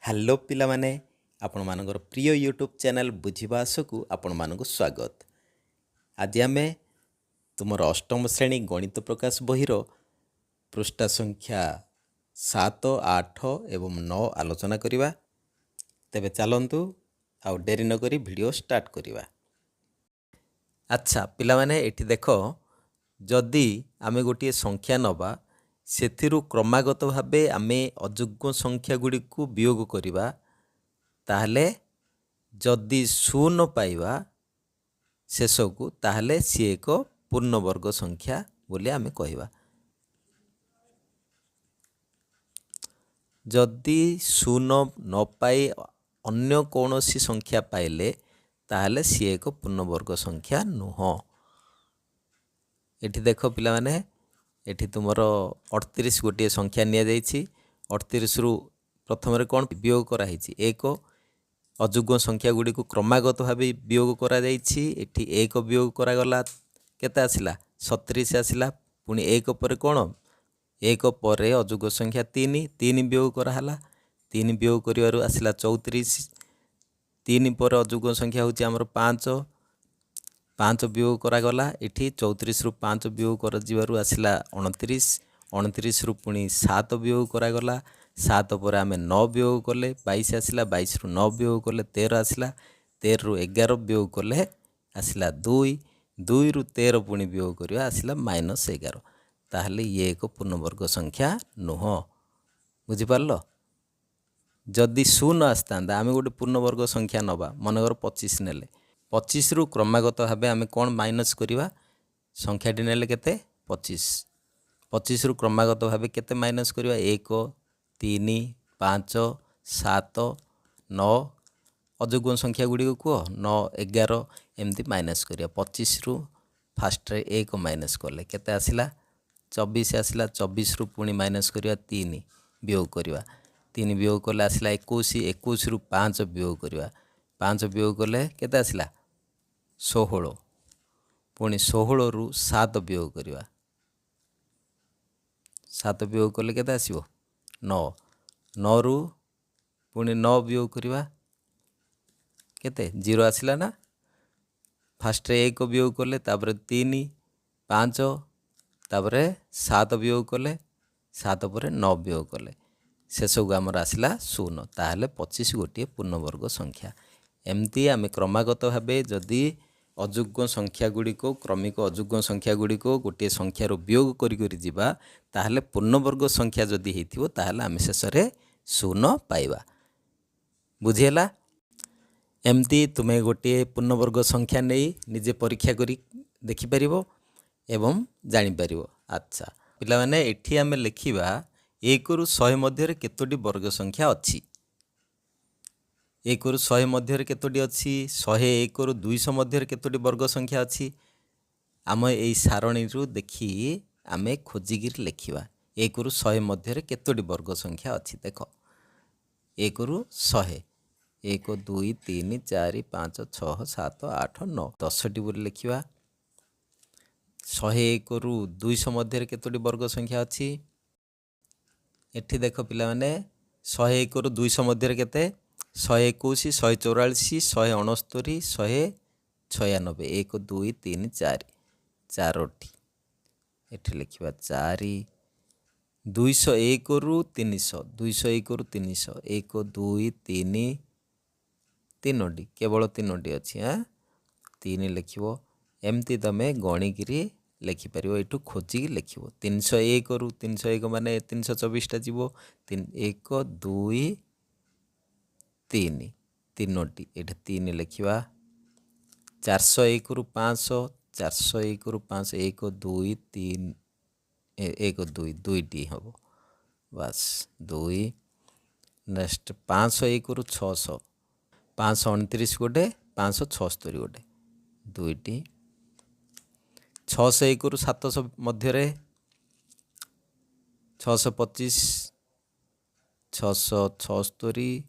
Hello ପିଲାମାନେ, ଆପଣମାନଙ୍କର ପ୍ରିୟ YouTube channel ବୁଝିବା ଆଶକୁ ଆପଣମାନଙ୍କୁ ସ୍ୱାଗତ। ଆଜି ଆମେ ତୁମର ଅଷ୍ଟମ ଶ୍ରେଣୀ ଗଣିତ ପ୍ରକାଶ ବହିର ପୃଷ୍ଠା ସଂଖ୍ୟା 7, 8 ଏବଂ 9 ଆଲୋଚନା କରିବା। ତେବେ ଚାଲନ୍ତୁ ଆଉ ଡେରି ନକରି ଭିଡ଼ିଓ ଷ୍ଟାର୍ଟ କରିବା। ଆଚ୍ଛା ପିଲାମାନେ, ଏଠି ଦେଖ, ଯଦି ଆମେ ଗୋଟିଏ ସଂଖ୍ୟା ନେବା, ସେଥିରୁ କ୍ରମାଗତ ଭାବେ ଆମେ ଅଯୁଗ୍ମ ସଂଖ୍ୟା ଗୁଡ଼ିକୁ ବିୟୋଗ କରିବା, ତାହେଲେ ଯଦି 0 ପାଇବା ଶେଷକୁ, ତାହେଲେ ସିଏ ଏକ ପୂର୍ଣ୍ଣବର୍ଗ ସଂଖ୍ୟା ବୋଲି ଆମେ କହିବା। ଯଦି 0 ନ ପାଇ ଅନ୍ୟ କୌଣସି ସଂଖ୍ୟା ପାଇଲେ, ତାହେଲେ ସିଏ ଏକ ପୂର୍ଣ୍ଣବର୍ଗ ସଂଖ୍ୟା ନୁହଁ। ଏଠି ଦେଖ ପିଲାମାନେ, ଏଠି ତୁମର 38 ଗୋଟିଏ ସଂଖ୍ୟା ନିଆଯାଇଛି। 38ରୁ ପ୍ରଥମରେ କ'ଣ ବିୟୋଗ କରାହେଇଛି? 1। ଅଯୁଗ୍ମ ସଂଖ୍ୟା ଗୁଡ଼ିକୁ କ୍ରମାଗତ ଭାବେ ବିୟୋଗ କରାଯାଇଛି। ଏଠି 1 ବିୟୋଗ କରାଗଲା, କେତେ ଆସିଲା? 37 ଆସିଲା। ପୁଣି 1 ପରେ କ'ଣ? 1 ପରେ ଅଯୁଗ୍ମ ସଂଖ୍ୟା 3 ବିୟୋଗ କରାହେଲା। 3 ବିୟୋଗ କରିବାରୁ ଆସିଲା 34। 3 ପରେ ଅଯୁଗ୍ମ ସଂଖ୍ୟା ହେଉଛି ଆମର 5 ବିୟୋଗ କରାଗଲା। ଏଠି 34ରୁ 5 ବିୟୋଗ କରାଯିବାରୁ ଆସିଲା 29। 29ରୁ ପୁଣି 7 ବିୟୋଗ କରାଗଲା। 7 ପରେ ଆମେ 9 ବିୟୋଗ କଲେ, 22 ଆସିଲା। 22ରୁ 9 ବିୟୋଗ କଲେ 13 ଆସିଲା। 13ରୁ 11 ବିୟୋଗ କଲେ ଆସିଲା 2। 2ରୁ 13 ପୁଣି ବିୟୋଗ କରିବା, ଆସିଲା -11। ତାହେଲେ ଇଏ ଏକ ପୂର୍ଣ୍ଣବର୍ଗ ସଂଖ୍ୟା ନୁହଁ। ବୁଝିପାରିଲ? ଯଦି 0 ଆସିଥାନ୍ତା, ଆମେ ଗୋଟେ ପୂର୍ଣ୍ଣବର୍ଗ ସଂଖ୍ୟା ନେବା, ମନେକର 25 ନେଲେ। 25ରୁ କ୍ରମାଗତ ଭାବେ ଆମେ କ'ଣ ମାଇନସ୍ କରିବା? ସଂଖ୍ୟାଟି ନେଲେ କେତେ? 25। 25ରୁ କ୍ରମାଗତ ଭାବେ କେତେ ମାଇନସ୍ କରିବା? 1, 3, 5, 7, 9। ଅଯୁଗ୍ମ ସଂଖ୍ୟା ଗୁଡ଼ିକ କୁହ। 9, 11 ଏମିତି ମାଇନସ୍ କରିବା। 25ରୁ ଫାଷ୍ଟରେ 1 ମାଇନସ୍ କଲେ କେତେ ଆସିଲା? 24 ଆସିଲା। 24ରୁ ପୁଣି ମାଇନସ୍ କରିବା 3 ବିୟୋଗ କରିବା। 3 ବିୟୋଗ କଲେ ଆସିଲା 21। 21ରୁ 5 ବିୟୋଗ କରିବା। 5 ବିୟୋଗ କଲେ କେତେ ଆସିଲା? 16। ପୁଣି 16ରୁ 7 ବିୟୋଗ କରିବା। 7 ବିୟୋଗ କଲେ କେତେ ଆସିବ? 9। 9ରୁ ପୁଣି 9 ବିୟୋଗ କରିବା, କେତେ? 0 ଆସିଲା ନା? ଫାଷ୍ଟରେ 1 ବିୟୋଗ କଲେ, ତାପରେ 3, 5, ତାପରେ 7 ବିୟୋଗ କଲେ, 7 ପରେ 9 ବିୟୋଗ କଲେ, ଶେଷକୁ ଆମର ଆସିଲା 0। ତାହେଲେ 25 ଗୋଟିଏ ପୂର୍ଣ୍ଣବର୍ଗ ସଂଖ୍ୟା। ଏମିତି ଆମେ କ୍ରମାଗତ ଭାବେ ଯଦି ଅଯୁଗ୍ମ ସଂଖ୍ୟା ଗୁଡ଼ିକ, କ୍ରମିକ ଅଯୁଗ୍ମ ସଂଖ୍ୟା ଗୁଡ଼ିକ ଗୋଟିଏ ସଂଖ୍ୟାରୁ ବିୟୋଗ କରି କରି ଯିବା, ତାହେଲେ ପୂର୍ଣ୍ଣବର୍ଗ ସଂଖ୍ୟା ଯଦି ହେଇଥିବ, ତାହେଲେ ଆମେ ଶେଷରେ 0 ପାଇବା। ବୁଝିହେଲା? ଏମିତି ତୁମେ ଗୋଟିଏ ପୂର୍ଣ୍ଣବର୍ଗ ସଂଖ୍ୟା ନେଇ ନିଜେ ପରୀକ୍ଷା କରି ଦେଖିପାରିବ ଏବଂ ଜାଣିପାରିବ। ଆଚ୍ଛା ପିଲାମାନେ, ଏଠି ଆମେ ଲେଖିବା 1ରୁ 100 ମଧ୍ୟରେ କେତୋଟି ବର୍ଗ ସଂଖ୍ୟା ଅଛି? 1ରୁ 100 ମଧ୍ୟରେ କେତୋଟି ଅଛି? 101ରୁ 200 ମଧ୍ୟରେ କେତୋଟି ବର୍ଗ ସଂଖ୍ୟା ଅଛି? ଆମେ ଏଇ ସାରଣୀରୁ ଦେଖି ଆମେ ଖୋଜିକିରି ଲେଖିବା 1ରୁ 100 ମଧ୍ୟରେ କେତୋଟି ବର୍ଗ ସଂଖ୍ୟା ଅଛି। ଦେଖ, 1ରୁ 100, 1, 2, 3, 4, 5, 6, 7, 8, 9, 10ଟି ବୋଲି ଲେଖିବା। 101ରୁ 200 ମଧ୍ୟରେ କେତୋଟି ବର୍ଗ ସଂଖ୍ୟା ଅଛି? ଏଠି ଦେଖ ପିଲାମାନେ, 101ରୁ 200 ମଧ୍ୟରେ କେତେ? 121, 144, 169, 196। 1, 2, 3, 4, 4ଟି। ଏଠି ଲେଖିବା 4। 201ରୁ 300, 201ରୁ 300, 1, 2, 3, 3ଟି, କେବଳ 3ଟି ଅଛି। 3 ଲେଖିବ। ଏମିତି ତୁମେ ଗଣିକିରି ଲେଖିପାରିବ, ଏଠୁ ଖୋଜିକି ଲେଖିବ। 301ରୁ 301 ମାନେ 324ଟା ଯିବ। 1, 2, 3, 3ଟି, ଏଠି 3 ଲେଖିବା। 401ରୁ 500, 401ରୁ 500, 1, 2, 3, 1, 2, 2ଟି ହେବ। ବାସ୍ 2। ନେକ୍ସଟ 501ରୁ 600, 529 ଗୋଟେ, 576 ଗୋଟେ, 2ଟି। 601ରୁ 700 ମଧ୍ୟରେ 625, 676,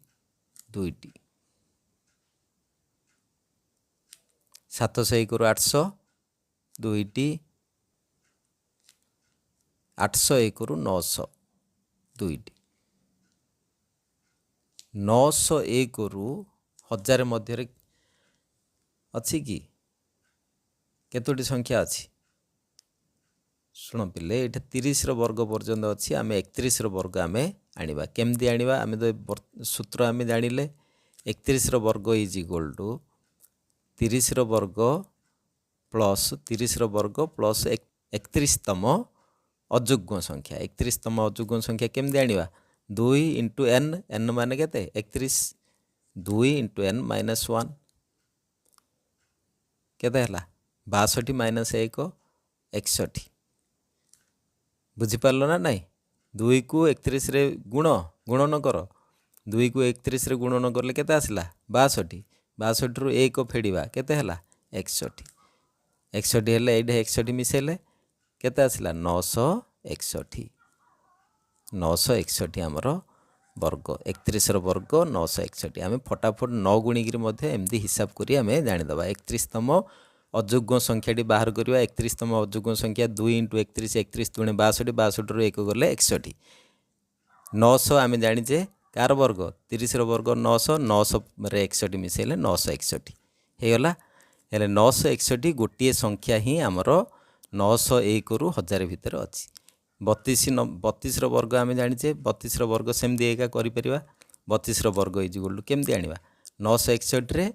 2ଟି। 701ରୁ 800, 2ଟି। 801ରୁ 900, 2ଟି। 901 ରୁ 1000 ମଧ୍ୟରେ ଅଛି କି କେତୋଟି ସଂଖ୍ୟା ଅଛି? ଶୁଣ ପିଲେ, ଏଇଟା 30ର ବର୍ଗ ପର୍ଯ୍ୟନ୍ତ ଅଛି। ଆମେ 31ର ବର୍ଗ ଆମେ ଆଣିବା। କେମିତି ଆଣିବା? ଆମେ ତ ସୂତ୍ର ଆମେ ଜାଣିଲେ 31ର ବର୍ଗ ଇଜ୍ ଇକ୍ୱାଲ୍ ଟୁ 30ର ବର୍ଗ ପ୍ଲସ୍ 30ର ବର୍ଗ ପ୍ଲସ୍ 31ତମ ଅଯୁଗ୍ମ ସଂଖ୍ୟା। 31ତମ ଅଯୁଗ୍ମ ସଂଖ୍ୟା କେମିତି ଆଣିବା? 2 ଇଣ୍ଟୁ n, n ମାନେ କେତେ? 31। 2 ଇଣ୍ଟୁ n ମାଇନସ୍ 1 କେତେ ହେଲା? 62 ମାଇନସ୍ 1 61। ବୁଝିପାରିଲ ନା ନାଇଁ? 2କୁ 31ରେ ଗୁଣନ କର। 2କୁ 31ରେ ଗୁଣନ କଲେ କେତେ ଆସିଲା? 62। 62ରୁ 1 ଫେଡ଼ିବା, କେତେ ହେଲା? 61। 61 ହେଲେ ଏଇଟା 61 ମିଶାଇଲେ କେତେ ଆସିଲା? 961। 961 ଆମର ବର୍ଗ। 31ର ବର୍ଗ 961। ଆମେ ଫଟାଫଟ 9 ଗୁଣିକିରି ମଧ୍ୟ ଏମିତି ହିସାବ କରି ଆମେ ଜାଣିଦେବା। 31ତମ ଅଯୁଗ୍ମ ସଂଖ୍ୟାଟି ବାହାର କରିବା। 31ତମ ଅଯୁଗ୍ମ ସଂଖ୍ୟା 2 ଇଣ୍ଟୁ 31, 31 ଦୁଣେ 62, 62ରୁ 1 ଗଲେ 61। 900 ଆମେ ଜାଣିଛେ କାହାର ବର୍ଗ? 30ର ବର୍ଗ 900, 900ରେ 61 ମିଶାଇଲେ 961 ହେଇଗଲା। ହେଲେ 961 ଗୋଟିଏ ସଂଖ୍ୟା ହିଁ ଆମର 901ରୁ 1000 ଭିତରେ ଅଛି। 32ର ବର୍ଗ ଆମେ ଜାଣିଛେ, 32ର ବର୍ଗ ସେମିତି ଏକା କରିପାରିବା। 32ର ବର୍ଗ ଇଜ୍ ଇକ୍ୱାଲ୍ ଟୁ କେମିତି ଆଣିବା? 961ରେ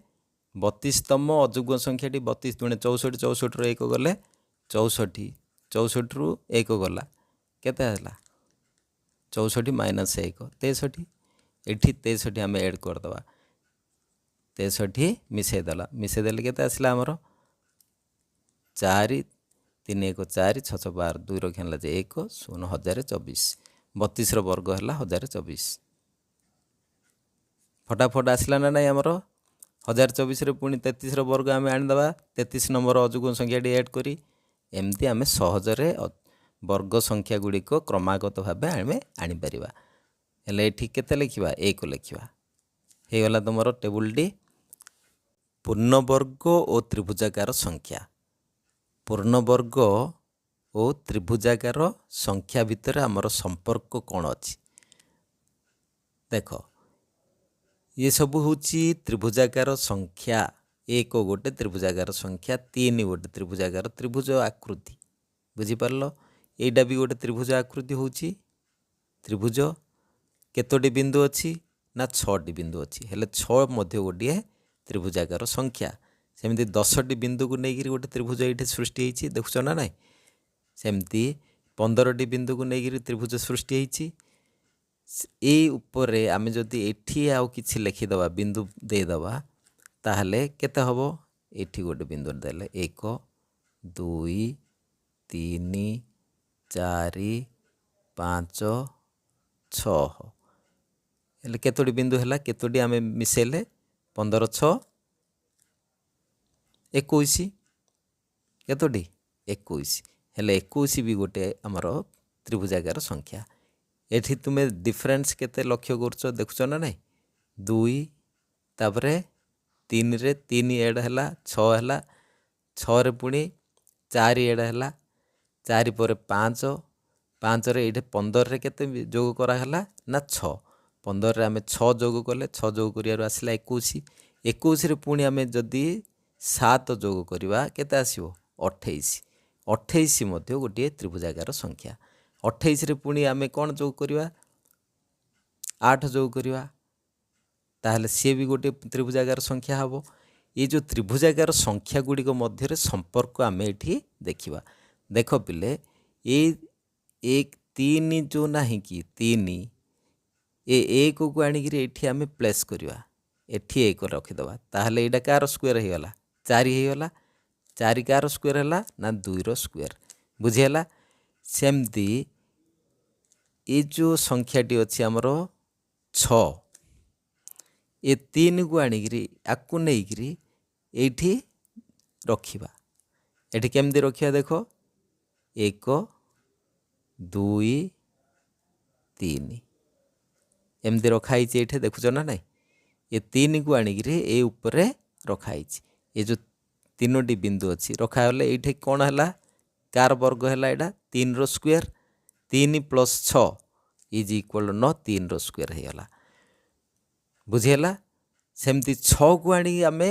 32ତମ ଅଯୁଗ୍ମ ସଂଖ୍ୟାଟି 32 ଦୁଣେ 64, 64ରୁ 1 ଗଲେ 64, 64ରୁ 1 ଗଲା କେତେ ହେଲା? 64 ମାଇନସ୍ 1 63। ଏଠି 63 ଆମେ ଏଡ଼୍ କରିଦେବା। 63 ମିଶାଇଦେଲେ କେତେ ଆସିଲା ଆମର? 4 3 1 4 6 6 12 2 ରଖି ହେଲା ଯେ 1 0 1024। 32ର ବର୍ଗ ହେଲା 1024। ଫଟାଫଟ ଆସିଲା ନା ନାଇଁ ଆମର? 1024ରେ ପୁଣି 33ର ବର୍ଗ ଆମେ ଆଣିଦେବା। 33 ନମ୍ବର ଅଯୁଗ୍ମ ସଂଖ୍ୟାଟି ଏଡ଼୍ କରି ଏମିତି ଆମେ ସହଜରେ ବର୍ଗ ସଂଖ୍ୟା ଗୁଡ଼ିକ କ୍ରମାଗତ ଭାବେ ଆମେ ଆଣିପାରିବା। ହେଲେ ଏଠି କେତେ ଲେଖିବା? 1 ଲେଖିବା। ହେଇଗଲା ତୁମର ଟେବୁଲଟି। ପୂର୍ଣ୍ଣବର୍ଗ ଓ ତ୍ରିଭୁଜାକାର ସଂଖ୍ୟା। ପୂର୍ଣ୍ଣବର୍ଗ ଓ ତ୍ରିଭୁଜାକାର ସଂଖ୍ୟା ଭିତରେ ଆମର ସମ୍ପର୍କ କ'ଣ ଅଛି? ଦେଖ, ଇଏ ସବୁ ହେଉଛି ତ୍ରିଭୁଜାକାର ସଂଖ୍ୟା। 1 ଗୋଟେ ତ୍ରିଭୁଜାକାର ସଂଖ୍ୟା, 3 ଗୋଟେ ତ୍ରିଭୁଜାକାର ତ୍ରିଭୁଜ ଆକୃତି। ବୁଝିପାରିଲ? ଏଇଟା ବି ଗୋଟେ ତ୍ରିଭୁଜ ଆକୃତି ହେଉଛି। ତ୍ରିଭୁଜ କେତୋଟି ବିନ୍ଦୁ ଅଛି? ନା 6ଟି ବିନ୍ଦୁ ଅଛି। ହେଲେ 6 ମଧ୍ୟ ଗୋଟିଏ ତ୍ରିଭୁଜାକାର ସଂଖ୍ୟା। ସେମିତି 10ଟି ବିନ୍ଦୁକୁ ନେଇକରି ଗୋଟେ ତ୍ରିଭୁଜ ଏଇଠି ସୃଷ୍ଟି ହେଇଛି, ଦେଖୁଛ ନା ନାଇଁ? ସେମିତି 15ଟି ବିନ୍ଦୁକୁ ନେଇକରି ତ୍ରିଭୁଜ ସୃଷ୍ଟି ହେଇଛି। ଏଇ ଉପରେ ଆମେ ଯଦି ଏଠି ଆଉ କିଛି ଲେଖିଦେବା, ବିନ୍ଦୁ ଦେଇଦେବା, ତାହେଲେ କେତେ ହେବ? ଏଠି ଗୋଟେ ବିନ୍ଦୁ ଦେଲେ 1 2 3 4 5 6। ହେଲେ କେତୋଟି ବିନ୍ଦୁ ହେଲା? କେତୋଟି ଆମେ ମିଶାଇଲେ? 15 6 21। କେତୋଟି? 21। ହେଲେ 21 ବି ଗୋଟେ ଆମର ତ୍ରିଭୁଜାକାର ସଂଖ୍ୟା। ଏଠି ତୁମେ ଡିଫରେନ୍ସ କେତେ ଲକ୍ଷ୍ୟ କରୁଛ, ଦେଖୁଛ ନା ନାଇଁ? 2 ତାପରେ 3ରେ 3 ଏଡ଼୍ ହେଲା 6 ହେଲା। 6ରେ ପୁଣି 4 ଏଡ଼୍ ହେଲା। 4 ପରେ 5, 5ରେ ଏଇଠି 15ରେ କେତେ ଯୋଗ କରାହେଲା? ନା 6। 15ରେ ଆମେ 6 ଯୋଗ କଲେ, 6 ଯୋଗ କରିବାରୁ ଆସିଲା 21। 21ରେ ପୁଣି ଆମେ ଯଦି 7 ଯୋଗ କରିବା କେତେ ଆସିବ? 28। 28 ମଧ୍ୟ ଗୋଟିଏ ତ୍ରିଭୁଜାକାର ସଂଖ୍ୟା। 28ରେ ପୁଣି ଆମେ କ'ଣ ଯୋଗ କରିବା? 8 ଯୋଗ କରିବା, ତାହେଲେ ସିଏ ବି ଗୋଟିଏ ତ୍ରିଭୁଜାକାର ସଂଖ୍ୟା ହେବ। ଏ ଯେଉଁ ତ୍ରିଭୁଜାକାର ସଂଖ୍ୟା ଗୁଡ଼ିକ ମଧ୍ୟରେ ସମ୍ପର୍କ ଆମେ ଏଠି ଦେଖିବା। ଦେଖ ପିଲେ, ଏଇ 3 ଯେଉଁ ନାହିଁ କି 3, ଏ 1କୁ ଆଣିକିରି ଏଠି ଆମେ ପ୍ଲେସ୍ କରିବା। ଏଠି 1 ରଖିଦେବା, ତାହେଲେ ଏଇଟା କାହାର ସ୍କୋୟାର ହେଇଗଲା? 4 ହେଇଗଲା। 4 କାହାର ସ୍କୋୟାର ହେଲା? ନା 2ର ସ୍କୋୟାର। ବୁଝିହେଲା? ସେମିତି ଏ ଯେଉଁ ସଂଖ୍ୟାଟି ଅଛି ଆମର 6, ଏ 3କୁ ଆଣିକିରି ଆକୁ ନେଇକିରି ଏଇଠି ରଖିବା। ଏଠି କେମିତି ରଖିବା? ଦେଖ, 1 2 3 ଏମିତି ରଖାହେଇଛି ଏଇଠି, ଦେଖୁଛ ନା ନାଇଁ? ଏ 3କୁ ଆଣିକିରି ଏ ଉପରେ ରଖାହେଇଛି। ଏ ଯେଉଁ 3ଟି ବିନ୍ଦୁ ଅଛି ରଖାଗଲେ ଏଇଠି କ'ଣ ହେଲା? କାର ବର୍ଗ ହେଲା? ଏଇଟା 3ର ସ୍କୋୟାର। 3 + 6 ଇଜ୍ ଇକ୍ୱାଲ୍ 9, 3ର ସ୍କୋୟାର ହେଇଗଲା। बुझीगला सेमती 6 को आनी आमे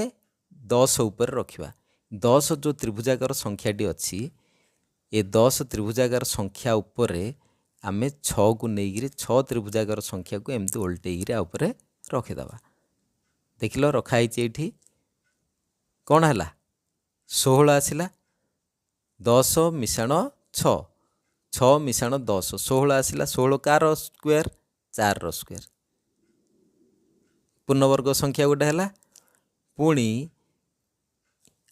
10 ऊपर रखिबा 10 जो त्रिभुजाकार संख्याटी अच्छी ये 10 त्रिभुजाकार संख्या उपर आमे 6 को लेकिन 6 त्रिभुजाकार संख्या को एमती उल्टेक ऊपर रखीदबा देख लो रखाई ये कौन है 16 आसला 10 मिशाण 6 6 मिशाण 10 16 आसला 16 कार स्क्वायर 4 स्क्वायर पूर्णवर्ग संख्या गोटे है पुणी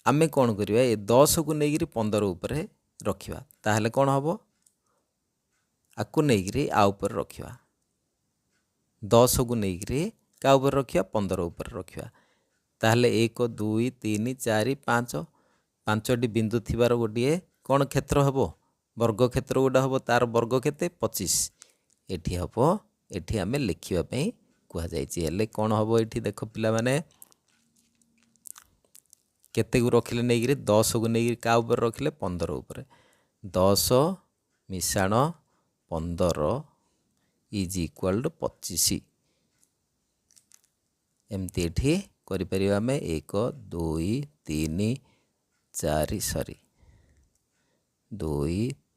आमे कौन करिया ये 10 को लेकिन 15 ऊपर रखिबा ताहले कौन हम आपको लेकिन आ ऊपर रखिबा 10 को लेकिन क्या ऊपर रखिया 15 ऊपर रखिया ताहले 1 2 3 4 5 5टी बिंदु थिबार गोटे कौन क्षेत्र हम वर्ग क्षेत्र गोटे हम तार वर्ग केते 25 एठी हम एठी आमे लिखिबा पई कुहा जायछि हेले कौन हम एठी देखो पिला माने केते को रखिले नहीं 10 को नहीं क्या ऊपर रखिले 15 ऊपर 10 मिशाण 15 इज इक्वाल टू 25 एमती एठी करि परिबा आमे 1 2 3 4 सॉरी 2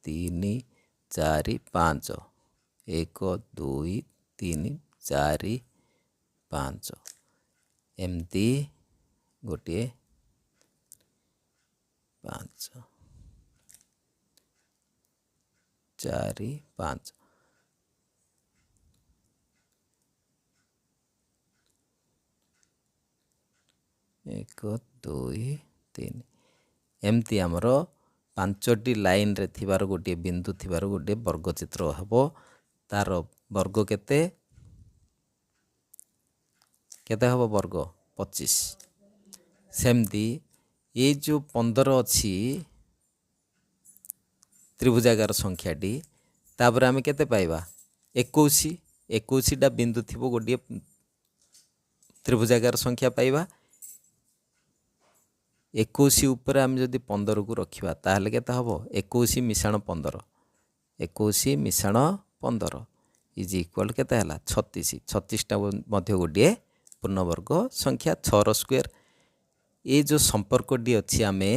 3 4 5 1 2 3 4 5 एमती गोटे 5 4 5 1 2 3 एमती आमर 5टी लाइन रे थिबार गोटे बिंदु थिबार गोटे वर्गचित्र हम तार वर्ग केते केते हम वर्ग 25 सेमती ये जो 15 अच्छी त्रिभुजाकार संख्याटी तापर आमे केते पाइबा 21 21टा बिंदु थिबो गोटे त्रिभुजाकार संख्या पाइबा 21 ऊपर आम जदि 15 को रखिबा ताहले केते हबो 21 मिशाण 15 21 मिशाण 15 इज इक्वल केते हला 36 36टा मध्य गोटे पूर्णवर्ग संख्या 6 स्क्वायर ये जो संपर्कटी अच्छी आमे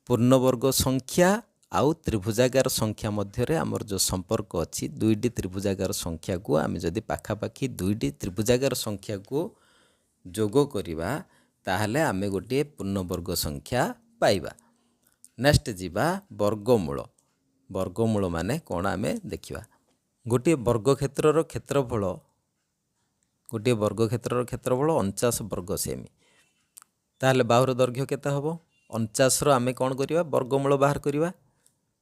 पूर्णवर्ग संख्या आउ त्रिभुजाकार संख्या मध्य आमर जो संपर्क अच्छी दुईटी त्रिभुजाकार संख्या को आमे जदि पाखापाखि दुईटी त्रिभुजाकार संख्या को जोग करिबा ताहले आमे गोटे पूर्णवर्ग संख्या पाइबा नेक्स्ट जीवा वर्गमूल वर्गमूल माने कौन आमे देखिबा गोटे वर्ग क्षेत्रर क्षेत्रफल गोटे वर्ग क्षेत्रर क्षेत्रफल 49 वर्ग सेमी ताहले बाहुर दैर्घ्य केते हबो 49 रो आमे कौन करिबा वर्गमूल बाहर करिबा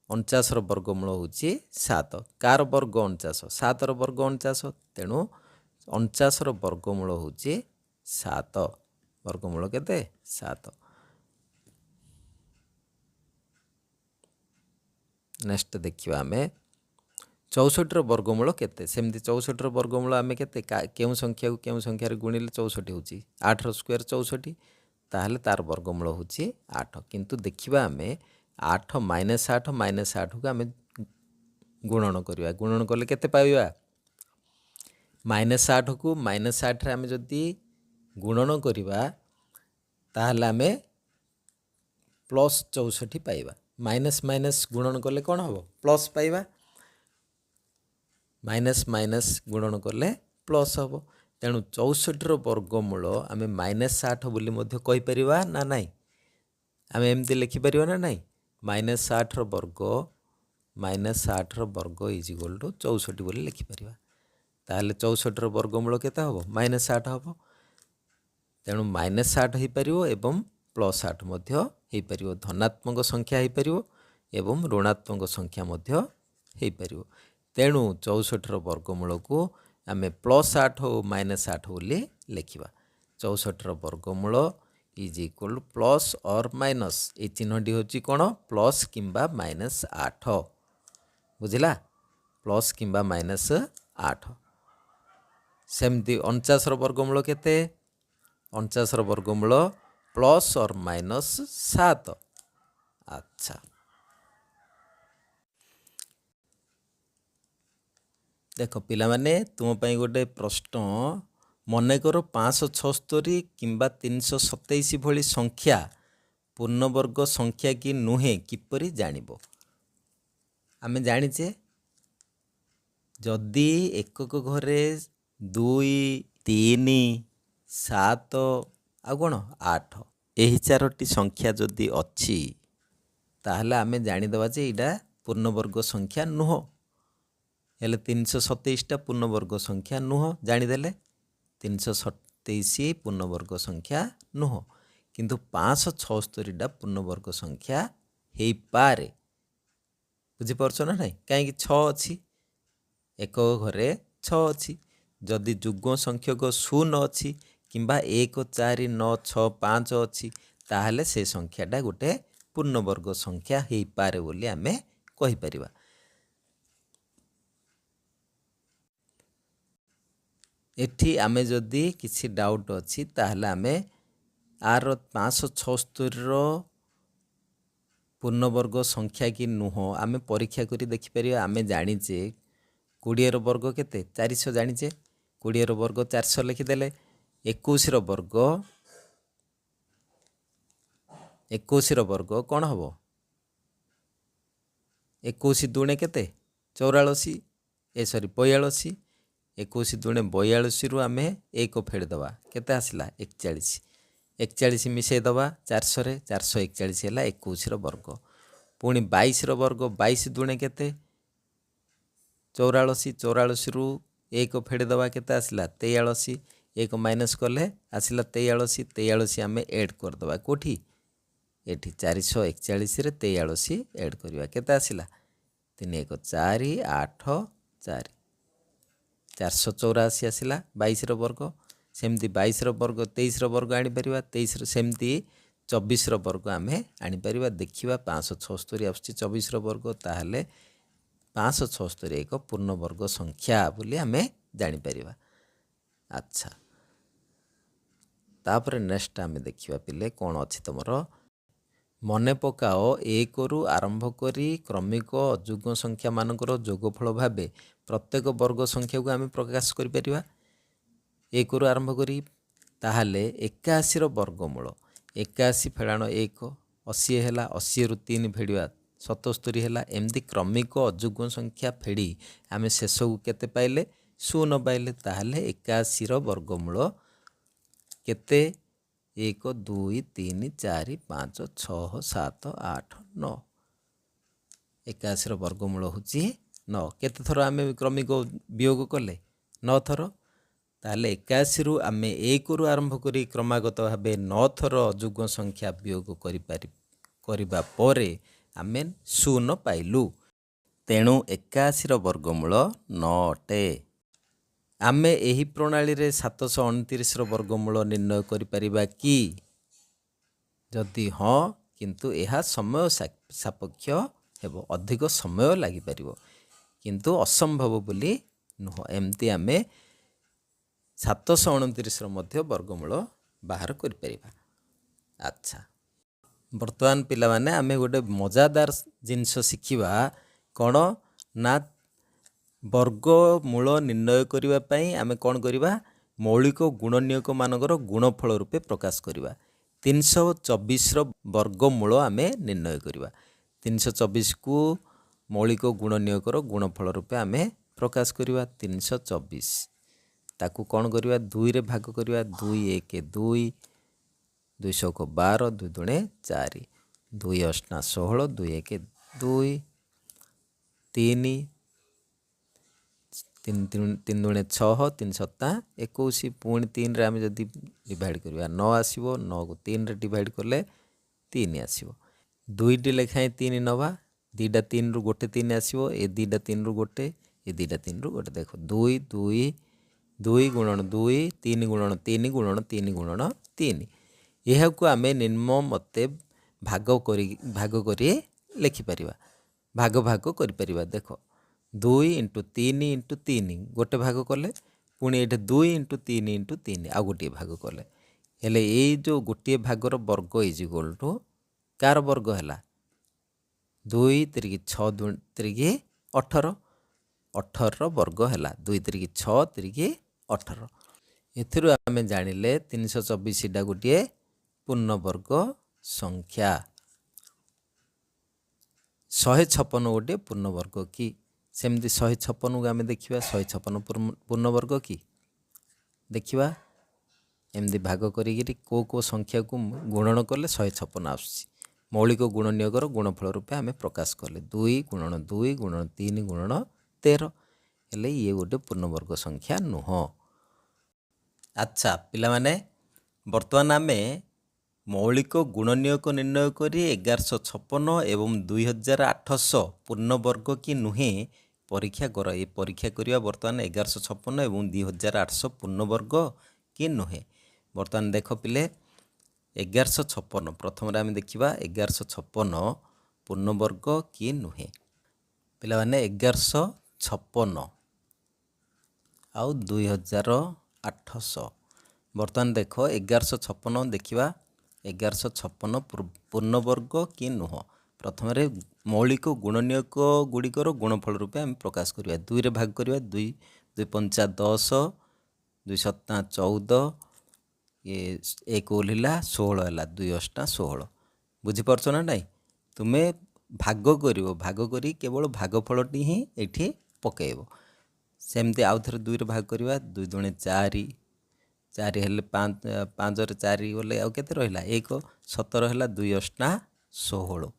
49 रो वर्गमूल होची 7 कार वर्ग 49 7 रो वर्ग 49 तेणु 49 रो वर्गमूल होची 7 वर्गमूल केते 7 नेक्स्ट देखिबा आमे 64 रो वर्गमूल केते सेमती 64 रो वर्गमूल आमे केते केउ संख्या को केउ संख्या रे गुणिले 64 होची 8 रो स्क्वायर 64 ताहले तार वर्गमूल होची 8 किंतु देखिबा आमे 8 -8 को आमे गुणन करिबा गुणन करले केते पाइबा -8 को -8 रे आमे जदी गुणन करिबा ताहले आमे +64 पाइबा माइनस माइनस गुणन करले कौन हम प्लस पाइबा माइनस माइनस गुणन करले प्लस हम तेणु 64 रो वर्गमूल आमे -8 बोली मध्य कहि परिबा ना नाही आमे एमती लिखि परिबा ना नाही -8 रो वर्ग इज इक्वल टू 64 बोली लिखि परिबा ताहले 64 रो वर्गमूल केते हबो -8 हबो तेणु -8 हो पारिबो एवं +8 मध्य हो पारिबो धनात्मक संख्या हो पारिबो एवं ऋणात्मक संख्या मध्य हो पारिबो तेणु 64 रो वर्गमूल को आमे +8 और -8 बोली लिखिबा 64 रो वर्गमूल इज इक्वल प्लस और माइनस ये चिन्हटी होची कोन प्लस किंबा -8 बुझिला प्लस किंबा -8 सेमती 49 रो वर्गमूल केते 49 रो वर्गमूल प्लस और -7 अच्छा ଦେଖ ପିଲାମାନେ ତୁମ ପାଇଁ ଗୋଟେ ପ୍ରଶ୍ନ ମନେକର 576 କିମ୍ବା 327 ଭଳି ସଂଖ୍ୟା ପୂର୍ଣ୍ଣବର୍ଗ ସଂଖ୍ୟା କି ନୁହେଁ କିପରି ଜାଣିବ? ଆମେ ଜାଣିଛେ ଯଦି ଏକକ ଘରେ 2, 3, 7 ଆଉ କ'ଣ 8 ଏହି 4ଟି ସଂଖ୍ୟା ଯଦି ଅଛି ତାହେଲେ ଆମେ ଜାଣିଦେବା ଯେ ଏଇଟା ପୂର୍ଣ୍ଣବର୍ଗ ସଂଖ୍ୟା ନୁହଁ। ହେଲେ 327ଟା ପୂର୍ଣ୍ଣବର୍ଗ ସଂଖ୍ୟା ନୁହଁ, ଜାଣିଦେଲେ 327 ପୂର୍ଣ୍ଣବର୍ଗ ସଂଖ୍ୟା ନୁହଁ, କିନ୍ତୁ 576ଟା ପୂର୍ଣ୍ଣବର୍ଗ ସଂଖ୍ୟା ହେଇପାରେ। ବୁଝିପାରୁଛ ନା ନାହିଁ? କାହିଁକି 6 ଅଛି, ଏକକ ଘରେ 6 ଅଛି। ଯଦି ଯୁଗ୍ମ ସଂଖ୍ୟକ 0 ଅଛି କିମ୍ବା 1, 4, 9, 6, 5 ଅଛି ତାହେଲେ ସେ ସଂଖ୍ୟାଟା ଗୋଟେ ପୂର୍ଣ୍ଣବର୍ଗ ସଂଖ୍ୟା ହେଇପାରେ ବୋଲି ଆମେ କହିପାରିବା। ଏଠି ଆମେ ଯଦି କିଛି ଡାଉଟ୍ ଅଛି ତାହେଲେ ଆମେ ଆର 576ର ପୂର୍ଣ୍ଣବର୍ଗ ସଂଖ୍ୟା କି ନୁହଁ ଆମେ ପରୀକ୍ଷା କରି ଦେଖିପାରିବା। ଆମେ ଜାଣିଛେ 20ର ବର୍ଗ କେତେ? 400 ଜାଣିଛେ। 20ର ବର୍ଗ 400 ଲେଖିଦେଲେ 21ର ବର୍ଗ କ'ଣ ହେବ? 21 ଦୁଣେ କେତେ? 84 42। 21 ଦୁଣେ 42ରୁ ଆମେ 1 ଫେଡ଼ିଦେବା, କେତେ ଆସିଲା? 41। 41 ମିଶାଇ ଦେବା 400ରେ, 441 ହେଲା 21ର ବର୍ଗ। ପୁଣି 22ର ବର୍ଗ, 22 ଦୁଣେ କେତେ? 84। 84ରୁ 1 ଫେଡ଼ିଦେବା, କେତେ ଆସିଲା? 43। 1 ମାଇନସ୍ କଲେ ଆସିଲା 43। 43 ଆମେ ଏଡ଼୍ କରିଦେବା କେଉଁଠି? ଏଠି 441ରେ 43 ଏଡ଼୍ କରିବା, କେତେ ଆସିଲା? 3, 1, 4, 8, 4, 484 ଆସିଲା 22ର ବର୍ଗ। ସେମିତି 22ର ବର୍ଗ 23ର ବର୍ଗ ଆଣିପାରିବା, 23ର ସେମିତି 24ର ବର୍ଗ ଆମେ ଆଣିପାରିବା। ଦେଖିବା 576 ଆସୁଛି 24ର ବର୍ଗ, ତାହେଲେ 576 ଏକ ପୂର୍ଣ୍ଣବର୍ଗ ସଂଖ୍ୟା ବୋଲି ଆମେ ଜାଣିପାରିବା। ଆଚ୍ଛା, ତାପରେ ନେକ୍ସଟ ଆମେ ଦେଖିବା ପିଲେ କ'ଣ ଅଛି ତୁମର। ମନେ ପକାଅ 1ରୁ ଆରମ୍ଭ କରି କ୍ରମିକ ଅଯୁଗ୍ମ ସଂଖ୍ୟାମାନଙ୍କର ଯୋଗଫଳ ଭାବେ ପ୍ରତ୍ୟେକ ବର୍ଗ ସଂଖ୍ୟାକୁ ଆମେ ପ୍ରକାଶ କରିପାରିବା 1ରୁ ଆରମ୍ଭ କରି। ତାହେଲେ 81ର ବର୍ଗମୂଳ, 81 ଫେଡ଼ାଣ 1, 80 ହେଲା, 80ରୁ 3 ଫେଡ଼ିବା 77 ହେଲା। ଏମିତି କ୍ରମିକ ଅଯୁଗ୍ମ ସଂଖ୍ୟା ଫେଡ଼ି ଆମେ ଶେଷକୁ କେତେ ପାଇଲେ? 0 ପାଇଲେ। ତାହେଲେ 81ର ବର୍ଗମୂଳ କେତେ? 1, 2, 3, 4, 5, 6, 7, 8, 9। 81ର ବର୍ଗମୂଳ ହେଉଛି 9। କେତେ ଥର ଆମେ କ୍ରମିକ ବିୟୋଗ କଲେ? 9 ଥର। ତାହେଲେ 81ରୁ ଆମେ 1ରୁ ଆରମ୍ଭ କରି କ୍ରମାଗତ ଭାବେ 9 ଥର ଅଯୁଗ୍ମ ସଂଖ୍ୟା ବିୟୋଗ କରିବା ପରେ ଆମେ 0 ପାଇଲୁ। ତେଣୁ 81ର ବର୍ଗମୂଳ 9 ଅଟେ। ଆମେ ଏହି ପ୍ରଣାଳୀରେ 729ର ବର୍ଗମୂଳ ନିର୍ଣ୍ଣୟ କରିପାରିବା କି? ଯଦି ହଁ, କିନ୍ତୁ ଏହା ସମୟ ସାପେକ୍ଷ ହେବ, ଅଧିକ ସମୟ ଲାଗିପାରିବ, କିନ୍ତୁ ଅସମ୍ଭବ ବୋଲି ନୁହଁ। ଏମିତି ଆମେ 729ର ମଧ୍ୟ ବର୍ଗମୂଳ ବାହାର କରିପାରିବା। ଆଚ୍ଛା, ବର୍ତ୍ତମାନ ପିଲାମାନେ ଆମେ ଗୋଟେ ମଜାଦାର ଜିନିଷ ଶିଖିବା। କ'ଣ ନା ବର୍ଗମୂଳ ନିର୍ଣ୍ଣୟ କରିବା ପାଇଁ ଆମେ କ'ଣ କରିବା? ମୌଳିକ ଗୁଣନୀୟକମାନଙ୍କର ଗୁଣଫଳ ରୂପେ ପ୍ରକାଶ କରିବା। 324ର ବର୍ଗମୂଳ ଆମେ ନିର୍ଣ୍ଣୟ କରିବା। 324କୁ ମୌଳିକ ଗୁଣନୀୟକର ଗୁଣଫଳ ରୂପେ ଆମେ ପ୍ରକାଶ କରିବା। 324 ତାକୁ କ'ଣ କରିବା? 2ରେ ଭାଗ କରିବା। 2, 1, 2, 2 ଶୌକ 12, 2 ଦୁଣେ 4, 2 ଅଷ୍ଟନା 16, 2, 1, 2, 3, 3 ଦୁଣେ 6, 3 ସତା 21। ପୁଣି 3ରେ ଆମେ ଯଦି ଡିଭାଇଡ଼ କରିବା 9 ଆସିବ। 9କୁ 3ରେ ଡିଭାଇଡ଼ କଲେ 3 ଆସିବ। 2ଟି ଲେଖାଏଁ 3 ନେବା, 2ଟା 3ରୁ ଗୋଟେ 3 ଆସିବ। ଏ 2ଟା 3ରୁ ଗୋଟେ, ଏ 2ଟା 3ରୁ ଗୋଟେ। ଦେଖ 2, 2, 2 ଗୁଣନ 2, 3 ଗୁଣନ 3 ଗୁଣନ 3 ଗୁଣନ 3। ଏହାକୁ ଆମେ ନିମ୍ନ ମତେ ଭାଗ କରି ଲେଖିପାରିବା, ଭାଗ କରିପାରିବା। ଦେଖ 2 × 3 × 3 ଗୋଟେ ଭାଗ କଲେ, ପୁଣି ଏଠି 2 × 3 × 3 ଆଉ ଗୋଟିଏ ଭାଗ କଲେ। ହେଲେ ଏଇ ଯେଉଁ ଗୋଟିଏ ଭାଗର ବର୍ଗ ଇଜ୍ ଇକ୍ୱାଲ୍ ଟୁ କାହାର ବର୍ଗ ହେଲା? 2 3 6 3 18। 18 ବର୍ଗ ହେଲା। 2 ତିରିକି 6 ତିରିକି 18। ଏଥିରୁ ଆମେ ଜାଣିଲେ 324ଟା ଗୋଟିଏ ପୂର୍ଣ୍ଣବର୍ଗ ସଂଖ୍ୟା। 156 ଗୋଟିଏ ପୂର୍ଣ୍ଣବର୍ଗ କି? ସେମିତି 156କୁ ଆମେ ଦେଖିବା। 156 ପୂର୍ଣ୍ଣବର୍ଗ କି? ଦେଖିବା ଏମିତି ଭାଗ କରିକିରି କେଉଁ ସଂଖ୍ୟାକୁ ଗୁଣନ କଲେ 156 ଆସୁଛି। ମୌଳିକ ଗୁଣ ନିୟୋଗର ଗୁଣଫଳ ରୂପେ ଆମେ ପ୍ରକାଶ କଲେ 2 ଗୁଣନ 2 ଗୁଣନ 3 ଗୁଣନ 13। ହେଲେ ଇଏ ଗୋଟେ ପୂର୍ଣ୍ଣବର୍ଗ ସଂଖ୍ୟା ନୁହଁ। ଆଚ୍ଛା ପିଲାମାନେ, ବର୍ତ୍ତମାନ ଆମେ ମୌଳିକ ଗୁଣ ନିୟୋଗ ନିର୍ଣ୍ଣୟ କରି 1156 ଏବଂ 2800 ପୂର୍ଣ୍ଣବର୍ଗ କି ନୁହେଁ ପରୀକ୍ଷା କର। ଏ ପରୀକ୍ଷା କରିବା ବର୍ତ୍ତମାନ 1156 ଏବଂ 2800 ପୂର୍ଣ୍ଣବର୍ଗ କି ନୁହେଁ। ବର୍ତ୍ତମାନ ଦେଖ ପିଲେ, 1156 ପ୍ରଥମରେ ଆମେ ଦେଖିବା 1156 ପୂର୍ଣ୍ଣବର୍ଗ କି ନୁହେଁ। ପିଲାମାନେ 1156 ଆଉ 2800। ବର୍ତ୍ତମାନ ଦେଖ 1156 ଦେଖିବା। 1156 ପୂର୍ଣ୍ଣବର୍ଗ କି ନୁହଁ। ପ୍ରଥମରେ ମୌଳିକ ଗୁଣ ନିୟୋଗ ଗୁଡ଼ିକର ଗୁଣଫଳ ରୂପେ ଆମେ ପ୍ରକାଶ କରିବା। 2ରେ ଭାଗ କରିବା। 2 2 ପଞ୍ଚା 10, 2 ସତା 14, 1 ଓହ୍ଲିଲା 16 ହେଲା। 2 ଅଷ୍ଟା 16। ବୁଝିପାରୁଛ ନା ନାଇଁ? ତୁମେ ଭାଗ କରିବ। ଭାଗ କରି କେବଳ ଭାଗଫଳଟି ହିଁ ଏଠି ପକାଇବ। ସେମିତି ଆଉ ଥରେ 2ରେ ଭାଗ କରିବା। 2 ଦୁଣେ 4, 4 ହେଲେ 5, 5ରେ 4 ଗଲେ ଆଉ କେତେ ରହିଲା? 1 17 ହେଲା। 2 ଅଷ୍ଟା 16।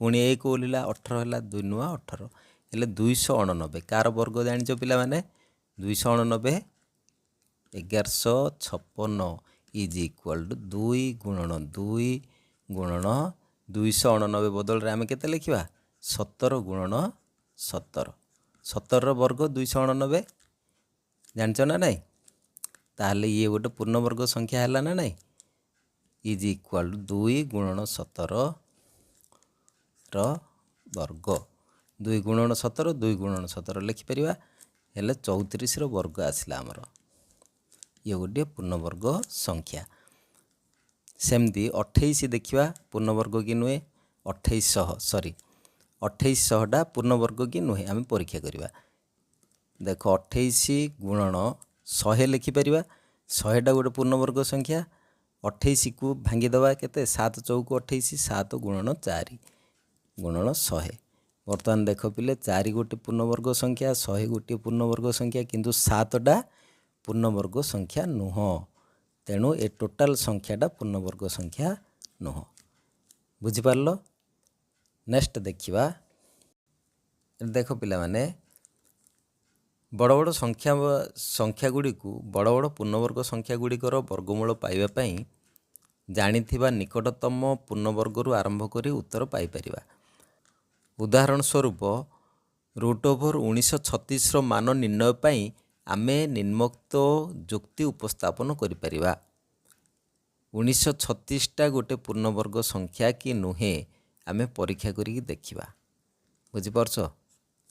ପୁଣି 1 ଓହ୍ଲିଲା 18 ହେଲା। 2 ନୂଆ 18 ହେଲେ 289। କାହାର ବର୍ଗ ଜାଣିଛ ପିଲାମାନେ? 289। 1156 ଇଜ୍ ଇକ୍ୱାଲ୍ ଟୁ 2 ଗୁଣନ 2 ଗୁଣନ 289 ବଦଳରେ ଆମେ କେତେ ଲେଖିବା? 17 ଗୁଣନ 17। 17ର ବର୍ଗ 289 ଜାଣିଛ ନା ନାଇଁ? ତାହେଲେ ଇଏ ଗୋଟେ ପୂର୍ଣ୍ଣବର୍ଗ ସଂଖ୍ୟା ହେଲା ନା ନାଇଁ? ଇଜ୍ ଇକ୍ୱାଲ୍ ଟୁ 2 ଗୁଣନ 17ର ବର୍ଗ। 2 ଗୁଣନ 17 2 ଗୁଣନ 17 ଲେଖିପାରିବା। ହେଲେ 34ର ବର୍ଗ ଆସିଲା ଆମର। ଇଏ ଗୋଟିଏ ପୂର୍ଣ୍ଣବର୍ଗ ସଂଖ୍ୟା। ସେମିତି 28 ଦେଖିବା ପୂର୍ଣ୍ଣବର୍ଗ କି ନୁହେଁ। 2800ଟା ପୂର୍ଣ୍ଣବର୍ଗ କି ନୁହେଁ ଆମେ ପରୀକ୍ଷା କରିବା। ଦେଖ 28 ଗୁଣନ 100 ଲେଖିପାରିବା। 100ଟା ଗୋଟେ ପୂର୍ଣ୍ଣବର୍ଗ ସଂଖ୍ୟା। 28କୁ ଭାଙ୍ଗିଦେବା କେତେ? 7 ଚଉକୁ 28, 7 ଗୁଣନ 4 ଗୁଣନ 100। ବର୍ତ୍ତମାନ ଦେଖ ପିଲେ, 4 ଗୋଟିଏ ପୂର୍ଣ୍ଣବର୍ଗ ସଂଖ୍ୟା, 100 ଗୋଟିଏ ପୂର୍ଣ୍ଣବର୍ଗ ସଂଖ୍ୟା, କିନ୍ତୁ 7ଟା ପୂର୍ଣ୍ଣବର୍ଗ ସଂଖ୍ୟା ନୁହଁ। ତେଣୁ ଏ ଟୋଟାଲ ସଂଖ୍ୟାଟା ପୂର୍ଣ୍ଣବର୍ଗ ସଂଖ୍ୟା ନୁହଁ। ବୁଝିପାରିଲ? ନେକ୍ସଟ ଦେଖିବା। ଦେଖ ପିଲାମାନେ, ବଡ଼ ବଡ଼ ସଂଖ୍ୟାଗୁଡ଼ିକୁ ବଡ଼ ବଡ଼ ପୂର୍ଣ୍ଣବର୍ଗ ସଂଖ୍ୟାଗୁଡ଼ିକର ବର୍ଗମୂଳ ପାଇବା ପାଇଁ ଜାଣିଥିବା ନିକଟତମ ପୂର୍ଣ୍ଣବର୍ଗରୁ ଆରମ୍ଭ କରି ଉତ୍ତର ପାଇପାରିବା। ଉଦାହରଣ ସ୍ୱରୂପ √1936ର ମାନ ନିର୍ଣ୍ଣୟ ପାଇଁ ଆମେ ନିମ୍ନୋକ୍ତ ଯୁକ୍ତି ଉପସ୍ଥାପନ କରିପାରିବା। 1936ଟା ଗୋଟେ ପୂର୍ଣ୍ଣବର୍ଗ ସଂଖ୍ୟା କି ନୁହେଁ ଆମେ ପରୀକ୍ଷା କରିକି ଦେଖିବା। ବୁଝିପାରୁଛ?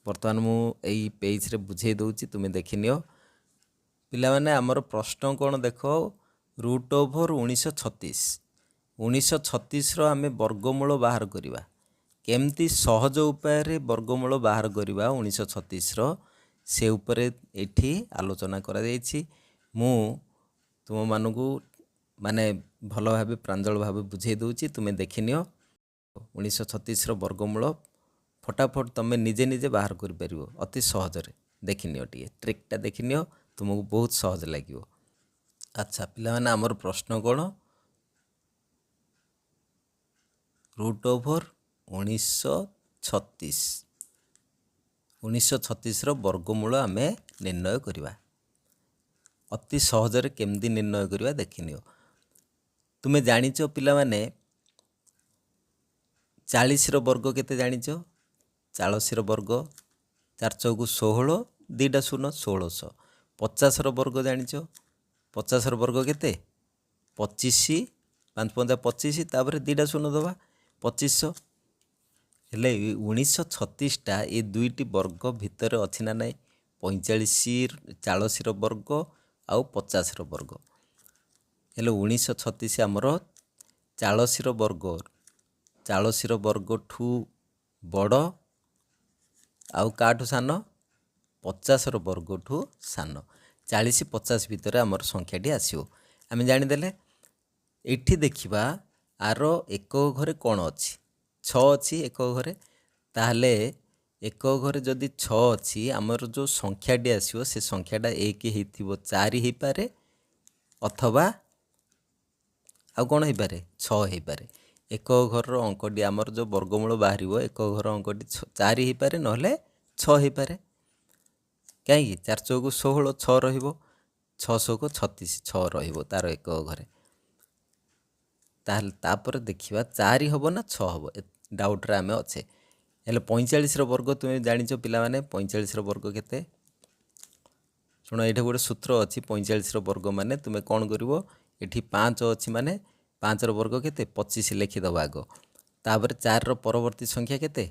ବର୍ତ୍ତମାନ ମୁଁ ଏଇ ପେଜରେ ବୁଝେଇ ଦେଉଛି, ତୁମେ ଦେଖିନିଅ। ପିଲାମାନେ ଆମର ପ୍ରଶ୍ନ କ'ଣ ଦେଖ? √1936। 1936ର ଆମେ ବର୍ଗମୂଳ ବାହାର କରିବା। କେମିତି ସହଜ ଉପାୟରେ ବର୍ଗମୂଳ ବାହାର କରିବା 1936ର, ସେ ଉପରେ ଏଠି ଆଲୋଚନା କରାଯାଇଛି। ମୁଁ ତୁମମାନଙ୍କୁ ମାନେ ଭଲ ଭାବେ ପ୍ରାଞ୍ଜଳ ଭାବେ ବୁଝେଇ ଦେଉଛି, ତୁମେ ଦେଖିନିଅ। 1936ର ବର୍ଗମୂଳ ଫଟାଫଟ ତୁମେ ନିଜେ ନିଜେ ବାହାର କରିପାରିବ ଅତି ସହଜରେ। ଦେଖିନିଅ, ଟିକେ ଟ୍ରିକ୍ଟା ଦେଖିନିଅ, ତୁମକୁ ବହୁତ ସହଜ ଲାଗିବ। ଆଚ୍ଛା ପିଲାମାନେ, ଆମର ପ୍ରଶ୍ନ କ'ଣ? √1936। 1936ର ବର୍ଗମୂଳ ଆମେ ନିର୍ଣ୍ଣୟ କରିବା। ଅତି ସହଜରେ କେମିତି ନିର୍ଣ୍ଣୟ କରିବା ଦେଖିନିଅ। ତୁମେ ଜାଣିଛ ପିଲାମାନେ 40ର ବର୍ଗ କେତେ ଜାଣିଛ? 40ର ବର୍ଗ 4 ଚଉକୁ 16, 2ଟା ଶୂନ 1600। 50ର ବର୍ଗ ଜାଣିଛ? 50ର ବର୍ଗ କେତେ? 25, 5 ପଞ୍ଚା 25, ତାପରେ 2ଟା ଶୂନ ଦେବା 2500। ହେଲେ 1936ଟା ଏ ଦୁଇଟି ବର୍ଗ ଭିତରେ ଅଛି ନା ନାହିଁ? 40ର ବର୍ଗ ଆଉ 50ର ବର୍ଗ। ହେଲେ 1936 ଆମର 40ର ବର୍ଗଠୁ ବଡ଼ ଆଉ କାଠୁ ସାନ? 50ର ବର୍ଗଠୁ ସାନ। 40 50 ଭିତରେ ଆମର ସଂଖ୍ୟାଟି ଆସିବ। ଆମେ ଜାଣିଦେଲେ। ଏଠି ଦେଖିବା ଆର ଏକକ ଘରେ କ'ଣ ଅଛି। 6 ଅଛି ଏକକ ଘରେ। ତାହେଲେ ଏକକ ଘରେ ଯଦି 6 ଅଛି ଆମର ଯେଉଁ ସଂଖ୍ୟାଟି ଆସିବ ସେ ସଂଖ୍ୟାଟା 1 ହେଇଥିବ 4 ହେଇପାରେ ଅଥବା ଆଉ କ'ଣ ହେଇପାରେ 6 ହେଇପାରେ। ଏକକ ଘରର ଅଙ୍କଟି ଆମର ଯେଉଁ ବର୍ଗମୂଳ ବାହାରିବ ଏକକ ଘର ଅଙ୍କଟି 4 ହେଇପାରେ ନହେଲେ 6 ହେଇପାରେ। କାହିଁକି 4 ଚଉକୁ 16 6 ରହିବ 6 ଚଉକୁ 36 6 ରହିବ ତାର ଏକକ ଘରେ। ତାହେଲେ ତାପରେ ଦେଖିବା 4 ହେବ ନା 6 ହେବ ଡାଉଟ୍ରେ ଆମେ ଅଛେ। ହେଲେ 45ର ବର୍ଗ ତୁମେ ଜାଣିଛ ପିଲାମାନେ 45ର ବର୍ଗ କେତେ? ଶୁଣ ଏଇଠି ଗୋଟେ ସୂତ୍ର ଅଛି 45ର ବର୍ଗ ମାନେ ତୁମେ କ'ଣ କରିବ ଏଠି 5 ଅଛି ମାନେ 5ର ବର୍ଗ କେତେ 25 ଲେଖିଦେବ ଆଗ। ତାପରେ 4ର ପରବର୍ତ୍ତୀ ସଂଖ୍ୟା କେତେ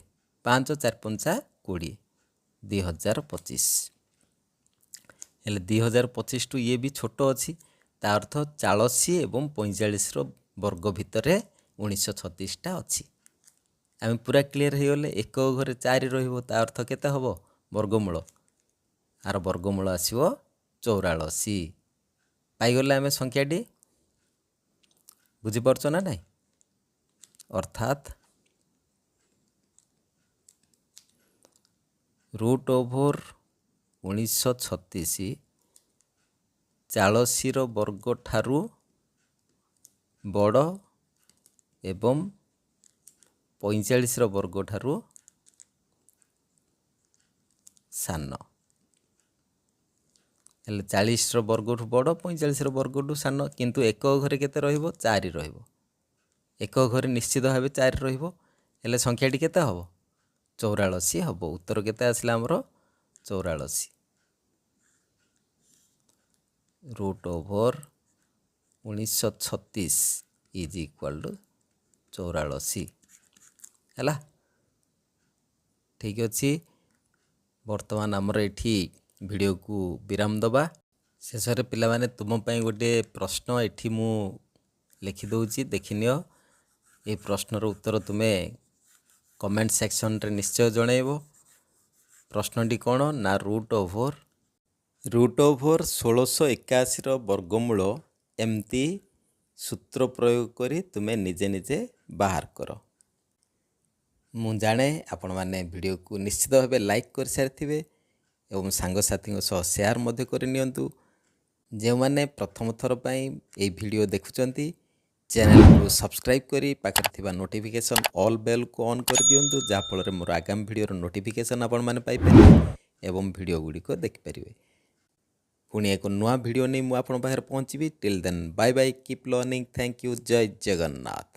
5 4 5 20 2025। ହେଲେ 2025 ଟୁ ଇଏ ବି ଛୋଟ ଅଛି ତା ଅର୍ଥ 40 ଏବଂ 45ର ବର୍ଗ ଭିତରେ 1936ଟା ଅଛି। ଆମେ ପୁରା କ୍ଲିଅର ହେଇଗଲେ। ଏକକ ଘରେ 4 ରହିବ ତା ଅର୍ଥ କେତେ ହେବ ବର୍ଗମୂଳ ଆର ବର୍ଗମୂଳ ଆସିବ 84। ପାଇଗଲେ ଆମେ ସଂଖ୍ୟାଟି। ବୁଝିପାରୁଛ ନା ନାହିଁ? ଅର୍ଥାତ୍ √1936 40ର ବର୍ଗ ଠାରୁ ବଡ଼ ଏବଂ 45ର ବର୍ଗ ଠାରୁ ସାନ। ହେଲେ 40ର ବର୍ଗଠୁ ବଡ଼ 45ର ବର୍ଗଠୁ ସାନ କିନ୍ତୁ ଏକକ ଘରେ କେତେ ରହିବ 4 ରହିବ। ଏକକ ଘରେ ନିଶ୍ଚିତ ଭାବେ 4 ରହିବ। ହେଲେ ସଂଖ୍ୟାଟି କେତେ ହେବ 84 ହେବ। ଉତ୍ତର କେତେ ଆସିଲା ଆମର 84। √1936 ଇଜ୍ ଇକ୍ୱାଲ୍ ଟୁ 84 ହେଲା। ଠିକ୍ ଅଛି। ବର୍ତ୍ତମାନ ଆମର ଏଠି ଭିଡ଼ିଓକୁ ବିରାମ ଦେବା। ଶେଷରେ ପିଲାମାନେ ତୁମ ପାଇଁ ଗୋଟିଏ ପ୍ରଶ୍ନ ଏଠି ମୁଁ ଲେଖିଦେଉଛି ଦେଖିନିଅ। এই ପ୍ରଶ୍ନର ଉତ୍ତର ତୁମେ କମେଣ୍ଟ ସେକ୍ସନରେ ନିଶ୍ଚୟ ଜଣାଇବ। ପ୍ରଶ୍ନଟି କ'ଣ ନା √1681ର ବର୍ଗମୂଳ ଏମିତି ସୂତ୍ର ପ୍ରୟୋଗ କରି ତୁମେ ନିଜେ ନିଜେ ବାହାର କର। ମୁଁ ଜାଣେ ଆପଣମାନେ ଭିଡ଼ିଓକୁ ନିଶ୍ଚିତ ଭାବେ ଲାଇକ୍ କରିସାରିଥିବେ ଏବଂ ସାଙ୍ଗସାଥୀଙ୍କ ସହ ସେୟାର ମଧ୍ୟ କରିନିଅନ୍ତୁ। ଯେଉଁମାନେ ପ୍ରଥମ ଥର ପାଇଁ ଏହି ଭିଡ଼ିଓ ଦେଖୁଛନ୍ତି ଚ୍ୟାନେଲକୁ ସବସ୍କ୍ରାଇବ୍ କରି ପାଖରେ ଥିବା ନୋଟିଫିକେସନ୍ ଅଲ୍ ବେଲ୍କୁ ଅନ୍ କରିଦିଅନ୍ତୁ ଯାହାଫଳରେ ମୋର ଆଗାମୀ ଭିଡ଼ିଓର ନୋଟିଫିକେସନ୍ ଆପଣମାନେ ପାଇପାରିବେ ଏବଂ ଭିଡ଼ିଓ ଗୁଡ଼ିକ ଦେଖିପାରିବେ। ପୁଣି ଏକ ନୂଆ ଭିଡ଼ିଓ ନେଇ ମୁଁ ଆପଣଙ୍କ ପାଖରେ ପହଞ୍ଚିବି। Till then bye bye, keep learning, thank you, ଜୟ ଜଗନ୍ନାଥ।